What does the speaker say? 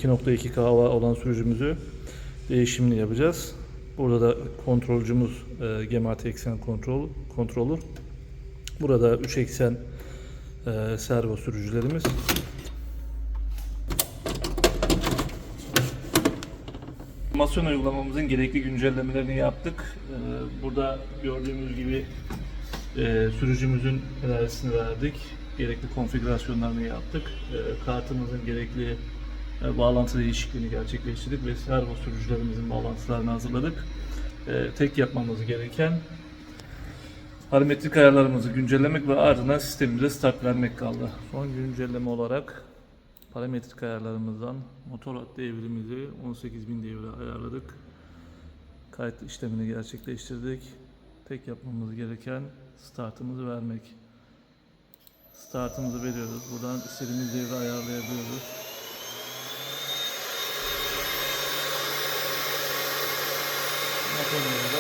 2.2 kW olan sürücümüzü değişimini yapacağız. Burada da kontrolcümüz Gemarti eksen kontrolür. Burada 3 eksen servo sürücülerimiz. Otomasyon uygulamamızın gerekli güncellemelerini yaptık. Burada gördüğümüz gibi sürücümüzün enerjisini verdik. Gerekli konfigürasyonlarını yaptık. Kartımızın gerekli bağlantı değişikliğini gerçekleştirdik ve servo sürücülerimizin bağlantılarını hazırladık. Tek yapmamız gereken parametrik ayarlarımızı güncellemek ve ardından sistemimize start vermek kaldı. Son güncelleme olarak parametrik ayarlarımızdan motor hat devrimimizi 18.000 devre ayarladık. Kayıt işlemini gerçekleştirdik. Tek yapmamız gereken startımızı vermek. Startımızı veriyoruz. Buradan istediğimiz devre ayarlayabiliyoruz. Motorumuz